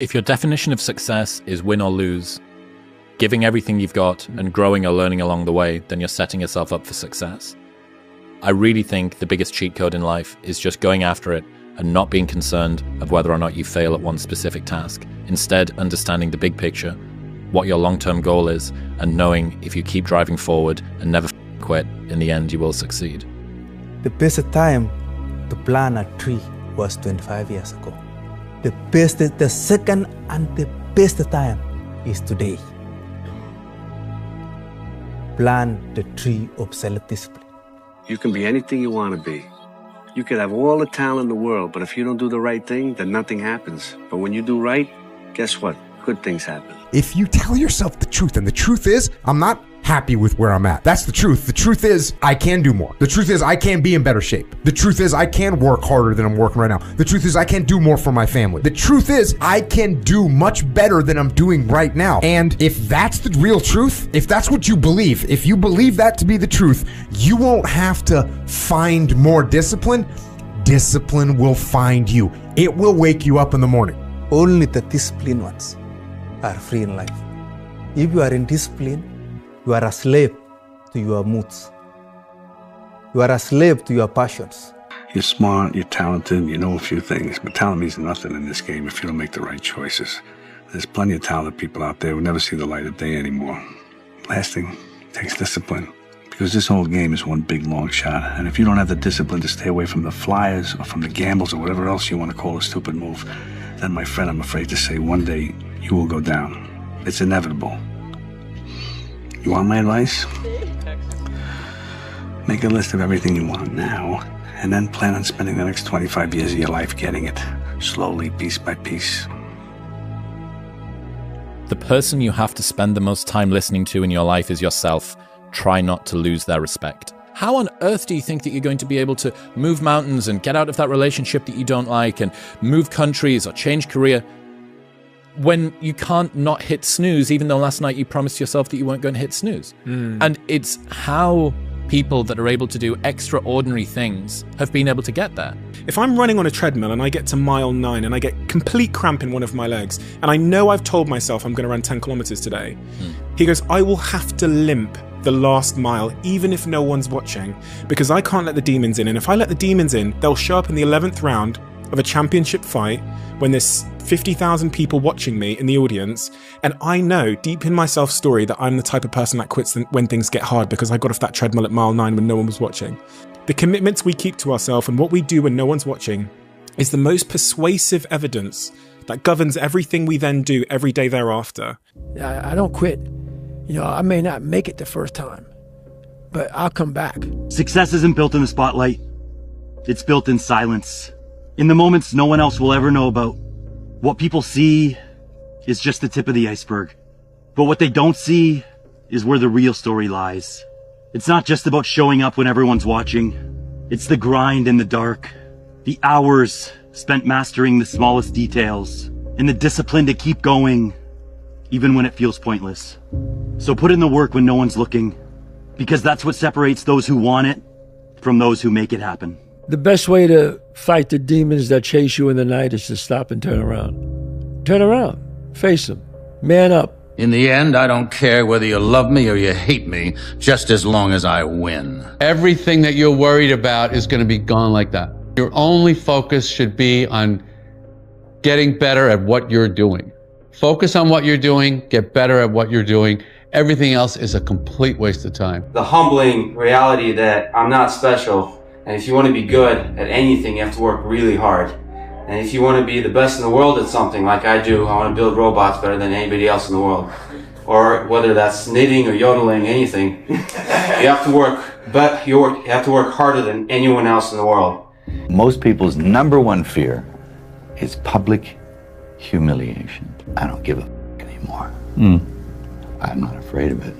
If your definition of success is win or lose, giving everything you've got and growing or learning along the way, then you're setting yourself up for success. I really think the biggest cheat code in life is just going after it and not being concerned of whether or not you fail at one specific task. Instead, understanding the big picture, what your long-term goal is, and knowing if you keep driving forward and never quit, in the end you will succeed. The best time to plant a tree was 25 years ago. The second and the best time is today. Plant the tree of self-discipline. You can be anything you want to be. You could have all the talent in the world, but if you don't do the right thing, then nothing happens. But when you do right, guess what? Good things happen. If you tell yourself the truth, and the truth is, I'm not happy with where I'm at. That's the truth. The truth is, I can do more. The truth is, I can be in better shape. The truth is, I can work harder than I'm working right now. The truth is, I can do more for my family. The truth is, I can do much better than I'm doing right now. And if that's the real truth, if that's what you believe, if you believe that to be the truth, you won't have to find more discipline. Discipline will find you. It will wake you up in the morning. Only the disciplined ones are free in life. If you are in discipline, you are a slave to your moods. You are a slave to your passions. You're smart, you're talented, you know a few things, but talent means nothing in this game if you don't make the right choices. There's plenty of talented people out there who never see the light of day anymore. Last thing takes discipline, because this whole game is one big long shot, and if you don't have the discipline to stay away from the flyers or from the gambles or whatever else you want to call a stupid move, then my friend, I'm afraid to say one day you will go down. It's inevitable. You want my advice? Make a list of everything you want now, and then plan on spending the next 25 years of your life getting it, slowly, piece by piece. The person you have to spend the most time listening to in your life is yourself. Try not to lose their respect. How on earth do you think that you're going to be able to move mountains and get out of that relationship that you don't like and move countries or change career when you can't not hit snooze, even though last night you promised yourself that you weren't going to hit snooze? And it's how people that are able to do extraordinary things have been able to get there. If I'm running on a treadmill and I get to mile 9 and I get complete cramp in one of my legs, and I know I've told myself I'm going to run 10 kilometers today, he goes, I will have to limp the last mile, even if no one's watching, because I can't let the demons in. And if I let the demons in, they'll show up in the 11th round of a championship fight when there's 50,000 people watching me in the audience, and I know deep in my self-story that I'm the type of person that quits when things get hard because I got off that treadmill at mile 9 when no one was watching. The commitments we keep to ourselves and what we do when no one's watching is the most persuasive evidence that governs everything we then do every day thereafter. I don't quit. You know, I may not make it the first time, but I'll come back. Success isn't built in the spotlight. It's built in silence. In the moments no one else will ever know about. What people see is just the tip of the iceberg. But what they don't see is where the real story lies. It's not just about showing up when everyone's watching. It's the grind in the dark, the hours spent mastering the smallest details, and the discipline to keep going, even when it feels pointless. So put in the work when no one's looking, because that's what separates those who want it from those who make it happen. The best way to fight the demons that chase you in the night is to stop and turn around. Turn around. Face them. Man up. In the end, I don't care whether you love me or you hate me, just as long as I win. Everything that you're worried about is going to be gone like that. Your only focus should be on getting better at what you're doing. Focus on what you're doing, get better at what you're doing. Everything else is a complete waste of time. The humbling reality that I'm not special. And if you want to be good at anything, you have to work really hard. And if you want to be the best in the world at something like I do, I want to build robots better than anybody else in the world. Or whether that's knitting or yodeling, anything, you have to work, but you have to work harder than anyone else in the world. Most people's number one fear is public humiliation. I don't give a f anymore. I'm not afraid of it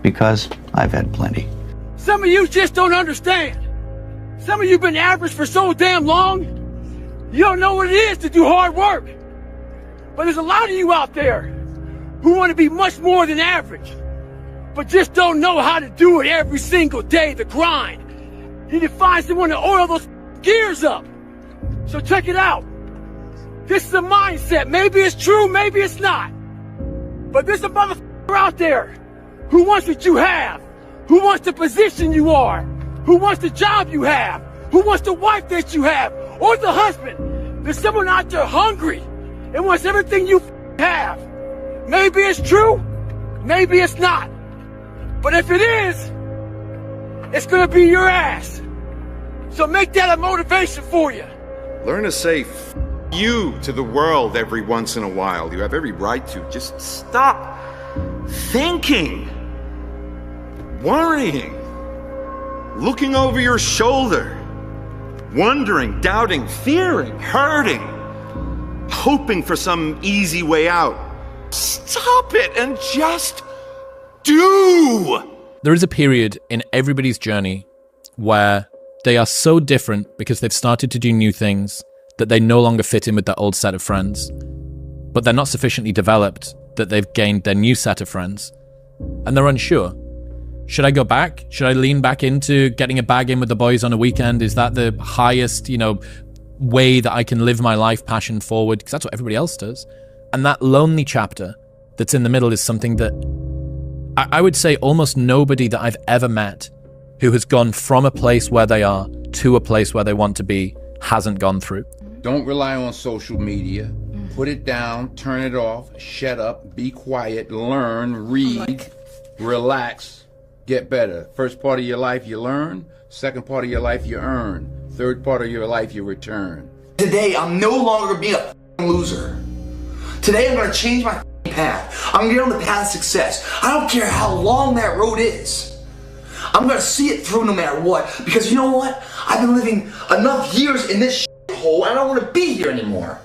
because I've had plenty. Some of you just don't understand. Some of you have been average for so damn long, you don't know what it is to do hard work. But there's a lot of you out there who want to be much more than average, but just don't know how to do it every single day, the grind. You need to find someone to oil those gears up. So check it out. This is a mindset. Maybe it's true, maybe it's not. But there's a motherfucker out there who wants what you have, who wants the position you are, who wants the job you have, who wants the wife that you have, or the husband. There's someone out there hungry and wants everything you have. Maybe it's true, maybe it's not. But if it is, it's gonna be your ass. So make that a motivation for you. Learn to say F you to the world every once in a while. You have every right to. Just stop thinking, worrying, looking over your shoulder, wondering, doubting, fearing, hurting, hoping for some easy way out. Stop it and just do. There is a period in everybody's journey where they are so different because they've started to do new things that they no longer fit in with their old set of friends. But they're not sufficiently developed that they've gained their new set of friends. And they're unsure. Should I go back? Should I lean back into getting a bag in with the boys on a weekend? Is that the highest, way that I can live my life passion forward? Because that's what everybody else does. And that lonely chapter that's in the middle is something that I would say almost nobody that I've ever met who has gone from a place where they are to a place where they want to be hasn't gone through. Don't rely on social media. Put it down, turn it off, shut up, be quiet, learn, read, relax, get better. First part of your life you learn, second part of your life you earn, third part of your life you return. Today I'm no longer being a loser. Today I'm going to change my path. I'm going to get on the path of success. I don't care how long that road is. I'm going to see it through no matter what, because you know what? I've been living enough years in this hole, and I don't want to be here anymore.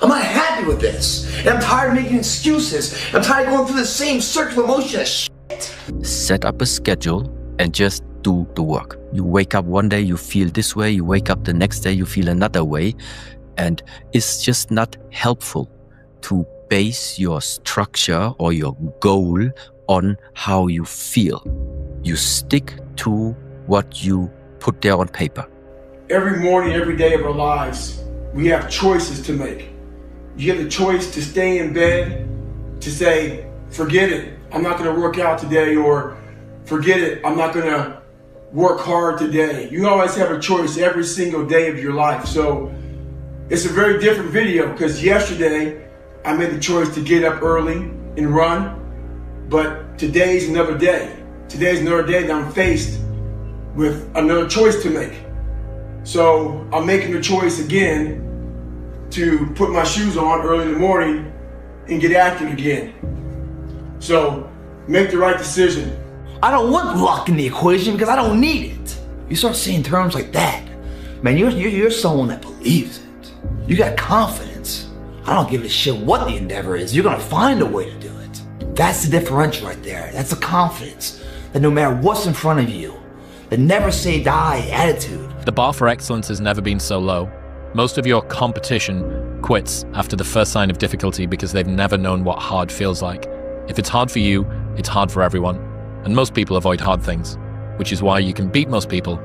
I'm not happy with this, and I'm tired of making excuses. I'm tired of going through the same circular motion of shit. Set up a schedule and just do the work. You wake up one day, you feel this way. You wake up the next day, you feel another way. And it's just not helpful to base your structure or your goal on how you feel. You stick to what you put there on paper. Every morning, every day of our lives, we have choices to make. You have the choice to stay in bed, to say, forget it, I'm not gonna work out today, or forget it, I'm not gonna work hard today. You always have a choice every single day of your life. So it's a very different video, because yesterday I made the choice to get up early and run, but today's another day. Today's another day that I'm faced with another choice to make. So I'm making the choice again to put my shoes on early in the morning and get active again. So make the right decision. I don't want luck in the equation because I don't need it. You start saying terms like that, man, you're someone that believes it. You got confidence. I don't give a shit what the endeavor is. You're gonna find a way to do it. That's the differential right there. That's the confidence that no matter what's in front of you, the never say die attitude. The bar for excellence has never been so low. Most of your competition quits after the first sign of difficulty because they've never known what hard feels like. If it's hard for you, it's hard for everyone. And most people avoid hard things, which is why you can beat most people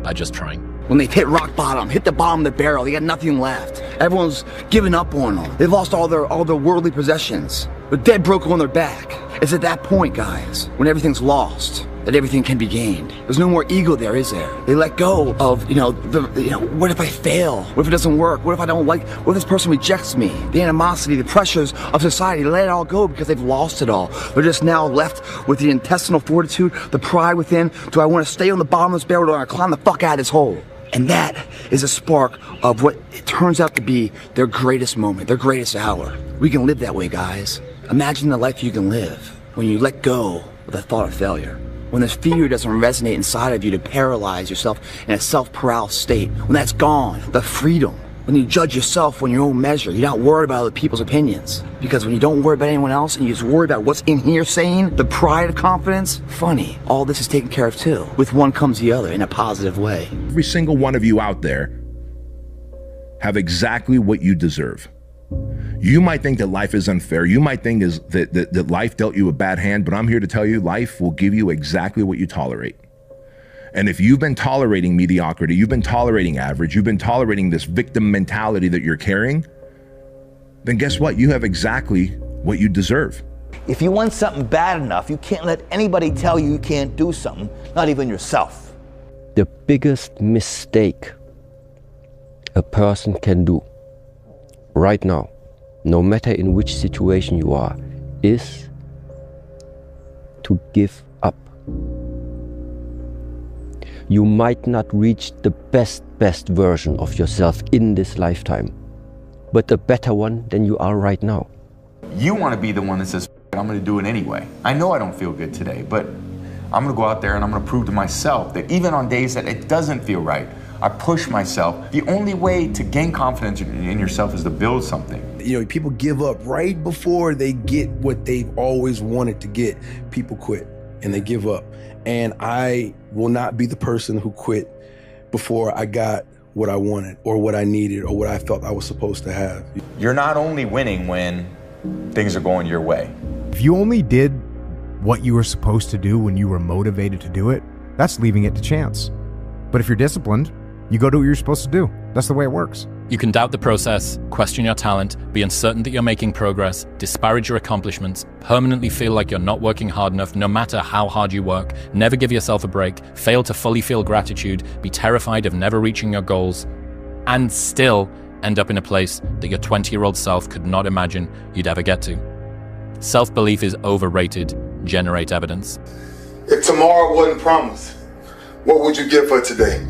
by just trying. When they've hit rock bottom, hit the bottom of the barrel, they got nothing left. Everyone's given up on them. They've lost all their worldly possessions. They're dead broke on their back. It's at that point, guys, when everything's lost, that everything can be gained. There's no more ego there, is there? They let go of, what if I fail? What if it doesn't work? What if I don't like, what if this person rejects me? The animosity, the pressures of society, they let it all go because they've lost it all. They're just now left with the intestinal fortitude, the pride within. Do I want to stay on the bottom of this barrel or do I want to climb the fuck out of this hole? And that is a spark of what it turns out to be their greatest moment, their greatest hour. We can live that way, guys. Imagine the life you can live when you let go of the thought of failure. When the fear doesn't resonate inside of you to paralyze yourself in a self-paralysis state. When that's gone, the freedom. When you judge yourself on your own measure, you're not worried about other people's opinions. Because when you don't worry about anyone else and you just worry about what's in here saying, the pride of confidence, funny, all this is taken care of too. With one comes the other in a positive way. Every single one of you out there have exactly what you deserve. You might think that life is unfair. You might think that life dealt you a bad hand, but I'm here to tell you life will give you exactly what you tolerate. And if you've been tolerating mediocrity, you've been tolerating average, you've been tolerating this victim mentality that you're carrying, then guess what? You have exactly what you deserve. If you want something bad enough, you can't let anybody tell you you can't do something, not even yourself. The biggest mistake a person can do right now, no matter in which situation you are, is to give up. You might not reach the best version of yourself in this lifetime, but a better one than you are right now. You want to be the one that says, I'm going to do it anyway. I know I don't feel good today, but I'm going to go out there and I'm going to prove to myself that even on days that it doesn't feel right, I push myself. The only way to gain confidence in yourself is to build something. You know, people give up right before they get what they've always wanted to get. People quit and they give up. And I will not be the person who quit before I got what I wanted or what I needed or what I felt I was supposed to have. You're not only winning when things are going your way. If you only did what you were supposed to do when you were motivated to do it, that's leaving it to chance. But if you're disciplined, you go do what you're supposed to do. That's the way it works. You can doubt the process, question your talent, be uncertain that you're making progress, disparage your accomplishments, permanently feel like you're not working hard enough no matter how hard you work, never give yourself a break, fail to fully feel gratitude, be terrified of never reaching your goals, and still end up in a place that your 20-year-old self could not imagine you'd ever get to. Self-belief is overrated. Generate evidence. If tomorrow wasn't promised, what would you give for today?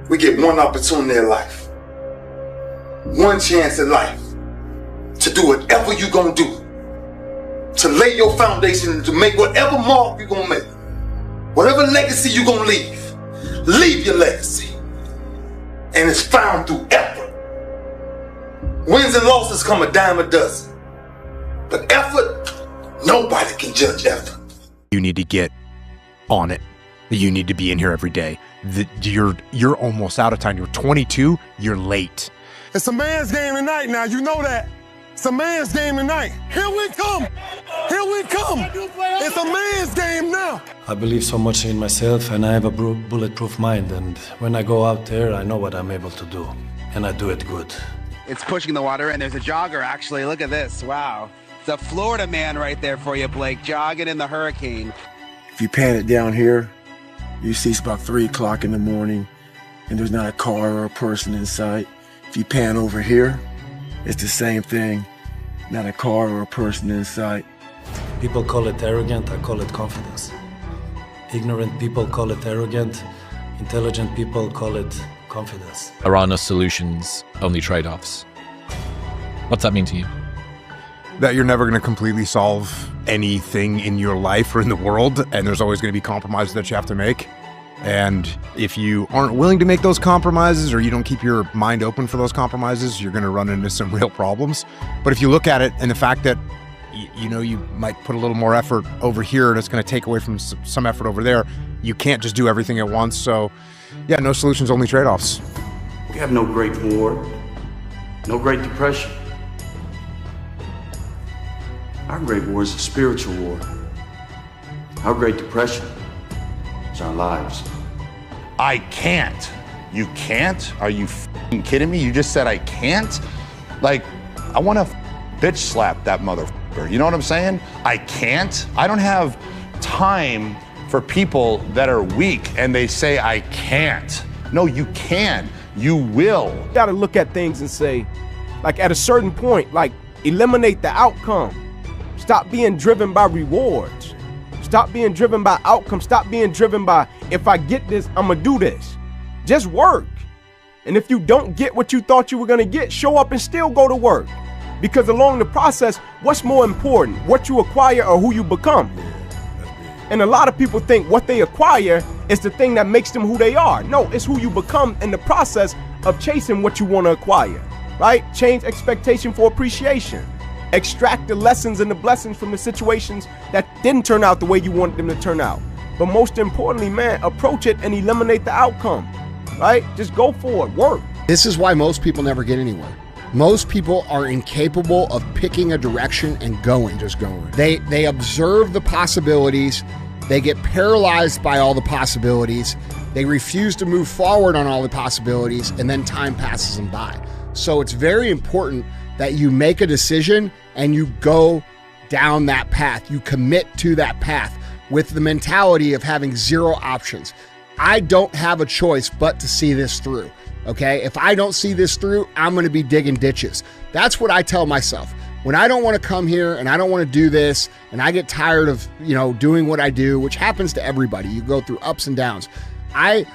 We get one opportunity in life, one chance in life to do whatever you're gonna do, to lay your foundation and to make whatever mark you're gonna make, whatever legacy you're gonna leave your legacy. And it's found through effort. Wins and losses come a dime a dozen, but effort, nobody can judge effort. You need to get on it. You need to be in here every day. You're almost out of time. You're 22, you're late. It's a man's game tonight now, you know that. It's a man's game tonight. Here we come. Here we come. It's a man's game now. I believe so much in myself and I have a bulletproof mind, and when I go out there, I know what I'm able to do, and I do it good. It's pushing the water, and there's a jogger actually. Look at this, wow. It's a Florida man right there for you, Blake, jogging in the hurricane. If you pan it down here, you see it's about 3 o'clock in the morning and there's not a car or a person in sight. If you pan over here, it's the same thing. Not a car or a person in sight. People call it arrogant, I call it confidence. Ignorant people call it arrogant, intelligent people call it confidence. There are no solutions, only trade-offs. What's that mean to you? That you're never going to completely solve anything in your life or in the world, and there's always going to be compromises that you have to make. And if you aren't willing to make those compromises, or you don't keep your mind open for those compromises, you're going to run into some real problems. But if you look at it and the fact that you know you might put a little more effort over here and it's going to take away from some effort over there, you can't just do everything at once. So yeah, no solutions, only trade-offs. We have no Great War, no Great Depression. Our Great War is a spiritual war. Our Great Depression is our lives. I can't. You can't? Are you f***ing kidding me? You just said I can't? Like, I want to bitch slap that motherfucker. You know what I'm saying? I can't. I don't have time for people that are weak and they say I can't. No, you can. You will. You gotta look at things and say, like at a certain point, like eliminate the outcome. Stop being driven by rewards. Stop being driven by outcomes. Stop being driven by, if I get this, I'm gonna do this. Just work. And if you don't get what you thought you were gonna get, show up and still go to work. Because along the process, what's more important, what you acquire or who you become? And a lot of people think what they acquire is the thing that makes them who they are. No, it's who you become in the process of chasing what you want to acquire, right? Change expectation for appreciation. Extract the lessons and the blessings from the situations that didn't turn out the way you wanted them to turn out. But most importantly, man, approach it and eliminate the outcome, right? Just go for it, work. This is why most people never get anywhere. Most people are incapable of picking a direction and just going. They observe the possibilities, they get paralyzed by all the possibilities, they refuse to move forward on all the possibilities, and then time passes them by. So it's very important that you make a decision and you go down that path. You commit to that path with the mentality of having zero options. I don't have a choice but to see this through. Okay? If I don't see this through, I'm going to be digging ditches. That's what I tell myself. When I don't want to come here and I don't want to do this and I get tired of, doing what I do, which happens to everybody. You go through ups and downs. I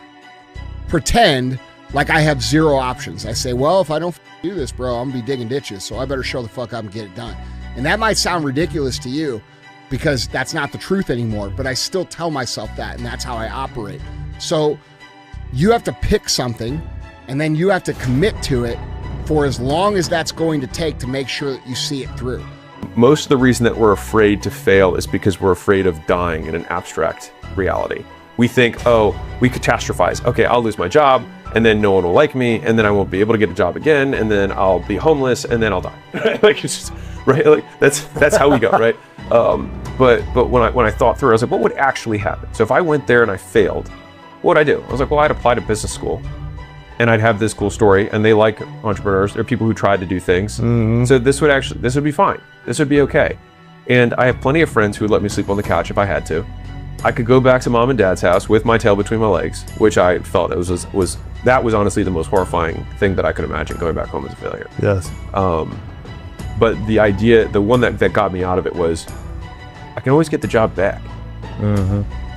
pretend like I have zero options. I say, well, if I don't do this, bro, I'm going to be digging ditches. So I better show the fuck up and get it done. And that might sound ridiculous to you because that's not the truth anymore, but I still tell myself that, and that's how I operate. So you have to pick something and then you have to commit to it for as long as that's going to take to make sure that you see it through. Most of the reason that we're afraid to fail is because we're afraid of dying in an abstract reality. We think, oh, we catastrophize. Okay, I'll lose my job, and then no one will like me, and then I won't be able to get a job again, and then I'll be homeless, and then I'll die. Like, it's just, right? Like that's how we go, right? But when I thought through, I was like, what would actually happen? So if I went there and I failed, what would I do? I was like, well, I'd apply to business school, and I'd have this cool story, and they like entrepreneurs. They're people who tried to do things. So this would be fine. This would be okay. And I have plenty of friends who would let me sleep on the couch if I had to. I could go back to mom and dad's house with my tail between my legs, which I felt that was honestly the most horrifying thing that I could imagine, going back home as a failure. Yes. But the idea, the one that got me out of it was, I can always get the job back.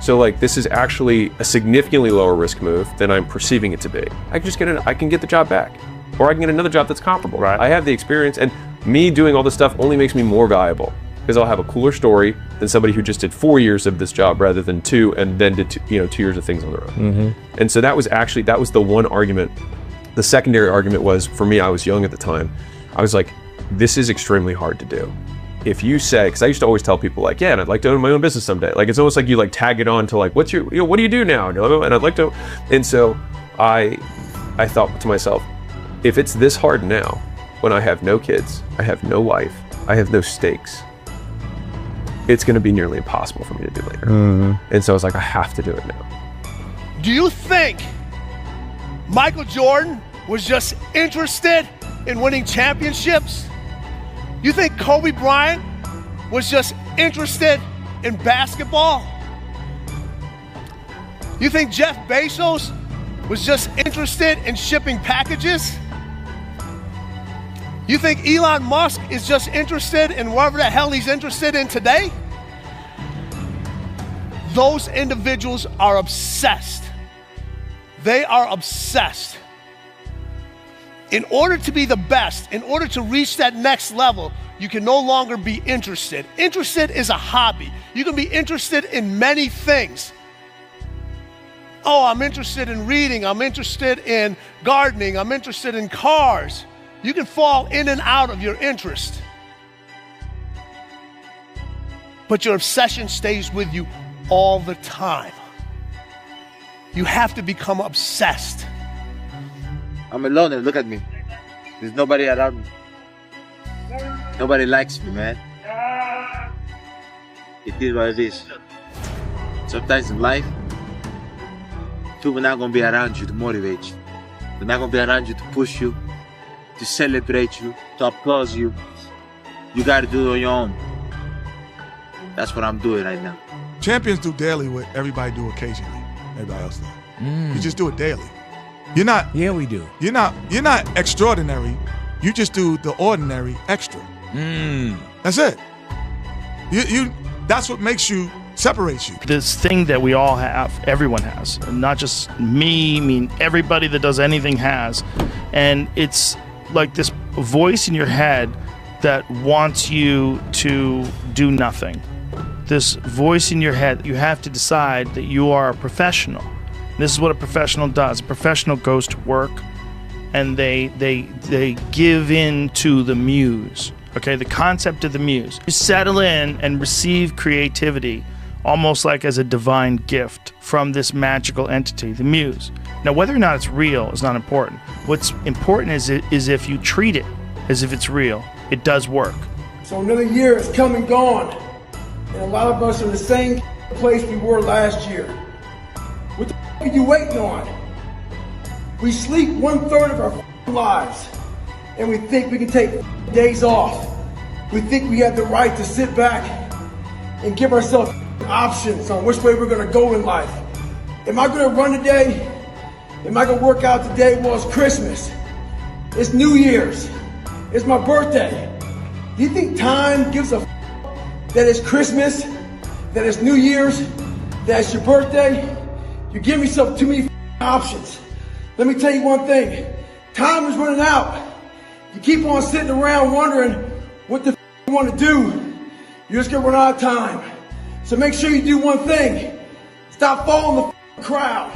So like, this is actually a significantly lower risk move than I'm perceiving it to be. I can get the job back, or I can get another job that's comparable. Right. I have the experience, and me doing all this stuff only makes me more valuable because I'll have a cooler story than somebody who just did 4 years of this job rather than 2, and then did 2 years of things on their own. And so that was the one argument. The secondary argument was, for me, I was young at the time. I was like, this is extremely hard to do. If you say, because I used to always tell people like, yeah, and I'd like to own my own business someday. Like, it's almost like you like tag it on to like, what do you do now? And I'd like to, and so I thought to myself, if it's this hard now, when I have no kids, I have no wife, I have no stakes, it's going to be nearly impossible for me to do later. And so I was like, I have to do it now. Do you think Michael Jordan was just interested in winning championships? You think Kobe Bryant was just interested in basketball? You think Jeff Bezos was just interested in shipping packages? You think Elon Musk is just interested in whatever the hell he's interested in today? Those individuals are obsessed. They are obsessed. In order to be the best, in order to reach that next level, you can no longer be interested. Interested is a hobby. You can be interested in many things. Oh, I'm interested in reading. I'm interested in gardening. I'm interested in cars. You can fall in and out of your interest. But your obsession stays with you all the time. You have to become obsessed. I'm a loner, look at me. There's nobody around me. Nobody likes me, man. It is what it is. Sometimes in life, people are not gonna be around you to motivate you. They're not gonna be around you to push you, to celebrate you, to applaud you. You gotta do it on your own. That's what I'm doing right now. Champions do daily what everybody do occasionally. Everybody else does. You just do it daily. You're not. Yeah, we do. You're not extraordinary. You just do the ordinary extra. That's it. You. That's what makes you, separates you. This thing that we all have, everyone has, not just me. I mean, everybody that does anything has, and it's like this voice in your head that wants you to do nothing. This voice in your head, you have to decide that you are a professional. This is what a professional does. A professional goes to work and they give in to the muse. Okay, the concept of the muse. You settle in and receive creativity almost like as a divine gift from this magical entity, the muse. Now, whether or not it's real is not important. What's important is if you treat it as if it's real, it does work. So another year has come and gone, and a lot of us are in the same place we were last year. What the f are you waiting on? We sleep 1/3 of our lives. and we think we can take days off. We think we have the right to sit back and give ourselves options on which way we're gonna go in life. Am I gonna run today? Am I gonna work out today? Well, it's Christmas. It's New Year's. It's my birthday. Do you think time gives a that it's Christmas, that it's New Year's, that it's your birthday? You give yourself too many options. Let me tell you one thing. Time is running out. You keep on sitting around wondering what the you want to do. You're just gonna run out of time. So make sure you do one thing. Stop following the crowd.